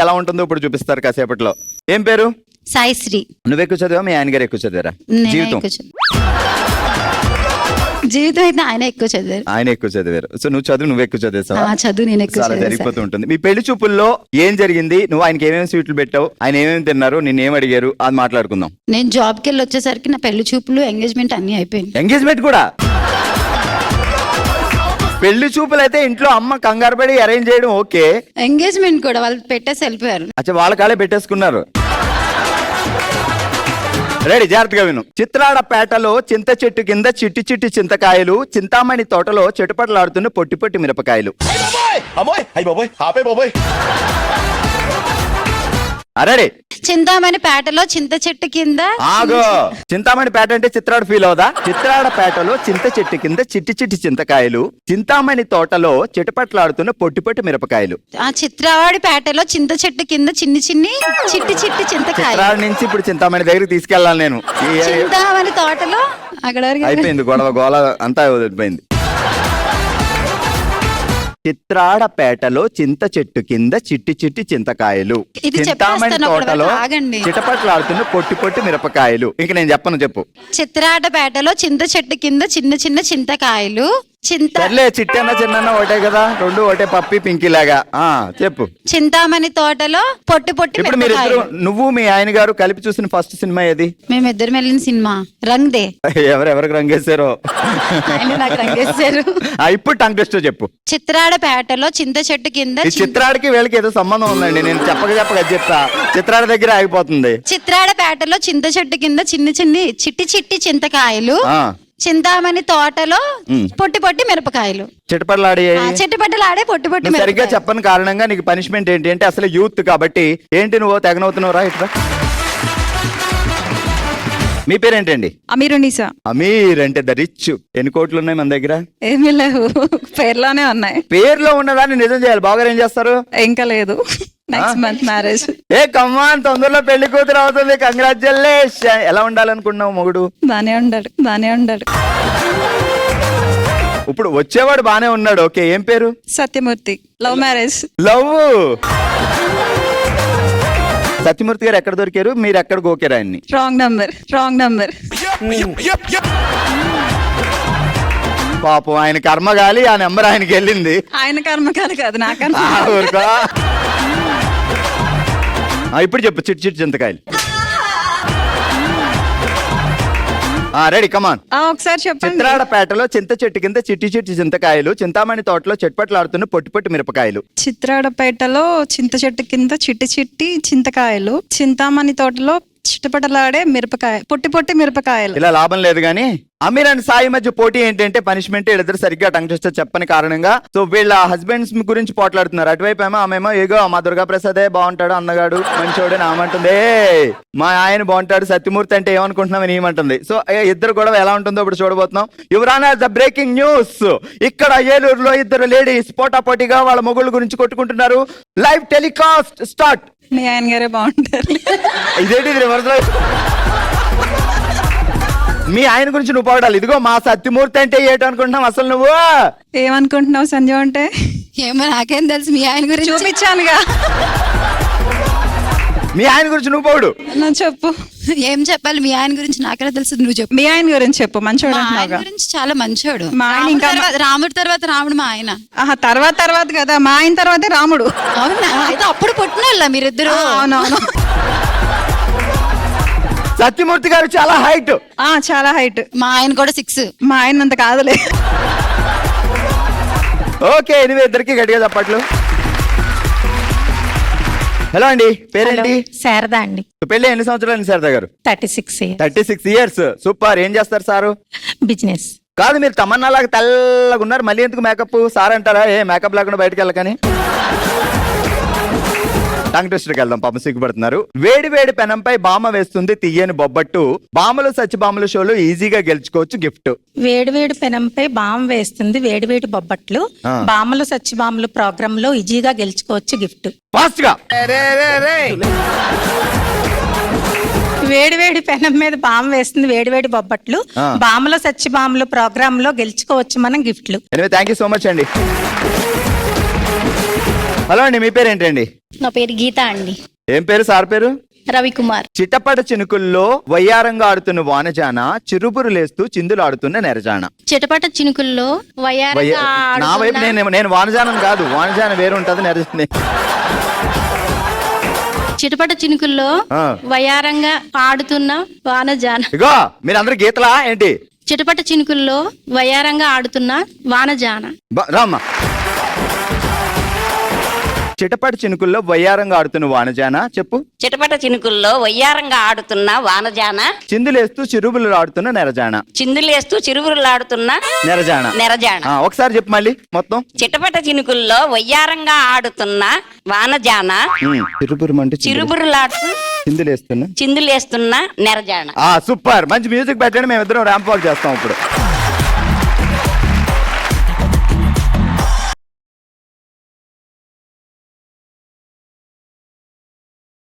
ఎలా ఉంటుందో ఇప్పుడు చూపిస్తారు కాసేపట్లో. ఏం పేరు? సాయిశ్రీ. నువ్వు ఎక్కువ చదివా, మీ ఆయన గారు ఎక్కువ చదివారా? జీవితం అయితే ఆయన ఎక్కువ చదివారు. ఆయన ఎక్కువ చదివారు. సో నువ్వు చదువు, నువ్వు ఎక్కువ చదివేసావా? చదువు నేను ఎక్కువ చాలా జరిగిపోతూ ఉంటుంది. మీ పెళ్లి చూపుల్లో ఏం జరిగింది? నువ్వు ఆయనకి ఏమేమి స్వీట్లు పెట్టావు, ఆయన ఏమేమి తిన్నారు, నిన్ను ఏం అడిగారు, అది మాట్లాడుకుందాం. నేను జాబ్కి వెళ్ళి వచ్చేసరికి నా పెళ్లి చూపులు, ఎంగేజ్మెంట్ అన్ని అయిపోయింది. ఎంగేజ్మెంట్ కూడా? పెళ్లి చూపులు అయితే ఇంట్లో అమ్మ కంగారు పడి అరేంజ్ చేయడం ఓకే, ఎంగేజ్మెంట్ కూడా వాళ్ళు పెట్టేసి వెళ్ళిపోయారు. అచ్చా, వాళ్ళ కాలే పెట్టేసుకున్నారు. రెడీ, జాగ్రత్తగా విను. చిత్రాడపేటలో చింత చెట్టు కింద చిట్టి చిట్టి చింతకాయలు, చింతామణి తోటలో చెట్టుపట్లాడుతున్న పొట్టి పొట్టి మిరపకాయలు. అరే, చింతామణి పేటలో చింత చెట్టు కింద. ఆగో, చింతామణి పేట అంటే చిత్రాడు ఫీల్ అవుదా? చిత్రాడపేటలో చింత చెట్టు కింద చిట్టి చిట్టి చింతకాయలు, చింతామణి తోటలో చెట్టుపట్లాడుతున్న పొట్టి పొట్టి మిరపకాయలు. ఆ చిత్రవాడి పేటలో చింత చెట్టు కింద చిన్ని చిన్ని చిట్టి చిట్టి చింతకాయలు. చిత్రాడు నుంచి ఇప్పుడు చింతామణి దగ్గరికి తీసుకెళ్ళాలి నేను. చింతామణి తోటలో అక్కడ అయిపోయింది గొడవ, గోల అంతా వదిలిపోయింది. చిత్రాడపేటలో చింత చెట్టు కింద చిట్టి చిట్టి చింతకాయలు, చింతామణి తోటలో చిటపట్లాడుతున్న పొట్టి పొట్టి మిరపకాయలు. ఇంక నేను చెప్పను, చెప్పు. చిత్రాడపేటలో చింత చెట్టు కింద చిన్న చిన్న చింతకాయలు, చిట్టన్న చిన్న ఒకటే కదా, రెండు ఒకటే పప్పి పింకి లాగా. చెప్పు. చింతామణి తోటలో పొట్టి పొట్టి. ఇప్పుడు మీరిద్దరు, నువ్వు మీ ఆయన గారు కలిపి చూసిన ఫస్ట్ సినిమా ఏది? మేమిద్దరం వెళ్ళిన సినిమా రంగ్ దే. ఎవరెవరికి రంగేశారో రంగేశారు. ఇప్పుడు టంగ్ టెస్ట్ చెప్పు. చిత్రాడపేటలో చింత చెట్టు కింద. చిత్రాడికి వీళ్ళకి ఏదో సంబంధం ఉందండి, నేను చెప్పక చెప్తా. చిత్రాడ దగ్గర ఆగిపోతుంది. చిత్రాడపేటలో చింత చెట్టు కింద చిన్ని చిన్ని చిట్టి చిట్టి చింతకాయలు, చింతామణి తోటలో పొట్టి పొట్టి మిరపకాయలు. చిట్టుపట్టలాడే పొట్టి పొట్టి. సరిగ్గా చెప్పని కారణంగా నీకు పనిష్మెంట్ ఏంటి అంటే, అసలు యూత్ కాబట్టి ఏంటి నువ్వు తెగనవుతున్నావురా ఇట్లా? మీ పేరేంటండి? అమీరునిసా. అమీర్ అంటే ద రిచ్. ఎన్ని కోట్లు ఉన్నాయి మన దగ్గర? ఏమీ లేవు, పేర్లోనే ఉన్నాయి. పేర్లో ఉన్నదాన్ని నిజం చేయాలి. బాగా ఏం చేస్తారు? ఇంకా లేదు, నెక్స్ట్ మంత్ మ్యారేజ్. ఏ కమ్మాన్, తొందరలో పెళ్లి కూతురు అవుతుంది, కంగ్రాచులేషన్. ఎలా ఉండాలనుకుంటున్నావు మొగుడు? బానే ఉండాడు. ఇప్పుడు వచ్చేవాడు బానే ఉన్నాడు, ఓకే. ఏం పేరు? Satyamurthy. Love marriage. Love. Satyamurthy గారు ఎక్కడ దొరికారు, మీరు ఎక్కడ గోకారు ఆయన్ని? Wrong number. పాపం ఆయన కర్మ గాలి, ఆ నెంబర్ ఆయనకి వెళ్ళింది. ఆయన కర్మ కాదు, నా కర్మ. ఇప్పుడు చెప్పు. చిట్టి చిట్టి చింతకాయలు. రెడీ, కమాన్. ఒకసారి చెప్పండి. చిత్రాడపేటలో చింత చెట్టు కింద చిట్టి చిట్టి చింతకాయలు, చింతామణి తోటలో చెట్పట్లాడుతున్న పొట్టి పొట్టి మిరపకాయలు. చిత్రాడపేటలో చింత చెట్టు కింద చిట్టి చిట్టి చింతకాయలు, చింతామణి తోటలో చిట్టపటలాడే పొట్టి పొట్టి మిరపకాయలు. ఇలా లాభం లేదు గానీ, అమీర్ అండ్ సాయి మధ్య పోటీ ఏంటంటే పనిష్మెంట్. వీళ్ళిద్దరు సరిగ్గా టంగ్ టెస్ట్ చెప్పని కారణంగా సో వీళ్ళ హస్బెండ్స్ గురించి పోట్లాడుతున్నారు. అటువైపు ఆమెమో ఏగో మా దుర్గా ప్రసాదే బాగుంటాడు, అన్నగాడు మంచోడు అని ఆమంటుంది. మా ఆయన బాగుంటాడు, సత్యమూర్తి అంటే ఏమనుకుంటున్నామని ఏమంటుంది. సో ఇద్దరు గొడవ ఎలా ఉంటుందో ఇప్పుడు చూడబోతున్నాం. యువరానా, ద బ్రేకింగ్ న్యూస్. ఇక్కడ ఏలూరులో ఇద్దరు లేడీస్ పోటాపోటీగా వాళ్ళ మొగుళ్ళ గురించి కొట్టుకుంటున్నారు. Live telecast start. మీ ఆయన గారే బాగుంటారు. ఇదేంటి రివర్స్? మీ ఆయన గురించి నువ్వు పోగడాలి. ఇదిగో మా సత్యమూర్తి అంటే ఏటనుకుంటున్నావు అసలు నువ్వు? ఏమనుకుంటున్నావు సంజయ్ అంటే? ఏమో నాకేం తెలుసు, మీ ఆయన గురించి చూపించానుగా. మీ ఆయన గురించి నువ్వు పోడు. చెప్పు. ఏం చెప్పాలి మీ ఆయన గురించి? నాకే తెలుసు, నువ్వు చెప్పు. మీ ఆయన గురించి చెప్పు. మంచోడు గురించి చాలా మంచోడు. మా ఆయన ఇంకా రాముడి తర్వాత రాముడు మా ఆయన. తర్వాత కదా, మా ఆయన తర్వాతే రాముడు. అవునా? అయితే అప్పుడు పుట్టిన మీరిద్దరు. అవునవును. సత్యమూర్తి గారు చాలా హైట్. చాలా హైట్. మా ఆయన కూడా 6. మా ఆయన అంత కాదులే. ఓకే, ఎనివే ఇద్దరికి గట్టిగా చప్పట్లు. హలో అండి, పేరేంటి? శారదా అండి. పెళ్లి ఎన్ని సంవత్సరాలు శారదా గారు? 36 ఇయర్స్. సూపర్. ఏం చేస్తారు సారు? బిజినెస్. కాదు, మీరు తమన్నా లాగా తెల్లగా ఉన్నారు, మళ్ళీ ఎందుకు మేకప్? సార్ అంటారా ఏ మేకప్ లేకుండా బయటకు వెళ్ళకని? టంగ్ టెస్ట్కి వెళ్దాం, పాపం సిగ్గుపడుతున్నారు. వేడి వేడి పెనంపై బామ వేస్తుంది తీయని బొబ్బట్టు, బామలు సచ్చిబామలు షోలో ఈజీగా గెలుచుకోవచ్చు గిఫ్ట్. వేడి వేడి పెనంపై బామ వేస్తుంది వేడి వేడి బొబ్బట్లు, బామలు సచ్చిబామలు ప్రోగ్రామ్ లో ఈజీగా గెలుచుకోవచ్చు గిఫ్ట్. ఫాస్ట్ గా. వేడి వేడి పెనం మీద బామ వేస్తుంది వేడి వేడి బొబ్బట్లు, బామలు సచ్చిబామలు ప్రోగ్రామ్ లో గెలుచుకోవచ్చు మనం గిఫ్ట్లు. థ్యాంక్ యూ సో మచ్ అండి. హలో అండి, మీ పేరు ఏంటండి? నా పేరు గీత అండి. ఏం పేరు సార్ పేరు? రవికుమార్. చిట్టపట చినుకుల్లో వయ్యారంగా ఆడుతున్న వానజాన, చిరుబురు లేస్తూ చిందులు ఆడుతున్న నెరజాన. చిటపట చినుకుల్లో వయ్యారంగా నా వైపు నేను వానజానం కాదు, వానజాన వేరు ఉంటది, నెరజాన. చిటపట చినుకుల్లో వయ్యారంగా ఆడుతున్న వానజాన. ఇగో మీరందరూ గీతలా ఏంటి? చిటపట చినుకుల్లో వయ్యారంగా ఆడుతున్న వానజాన. రామ్మా. చిటపట చినుకుల్లో వయ్యారంగా ఆడుతున్న వానజాన చెప్పు. చిటపట చినుకుల్లో వయ్యారంగా ఆడుతున్న వానజాన, చిందులేస్తూ చిరుబులు ఆడుతున్న నెరజాన. చిందులేస్తూ చిరువురులాడుతున్న నెరజాన. నెరజాన. ఒకసారి చెప్పు మళ్ళీ మొత్తం. చిటపట చినుకుల్లో వయ్యారంగా ఆడుతున్న వానజాన, చిరుబురులాడుతూ చిందులేస్తున్న చిందులేస్తున్న నెరజాన. సూపర్. మంచి మ్యూజిక్ పెట్టండి, మేమిద్దరం ర్యాంప్ వాక్ చేస్తాం ఇప్పుడు.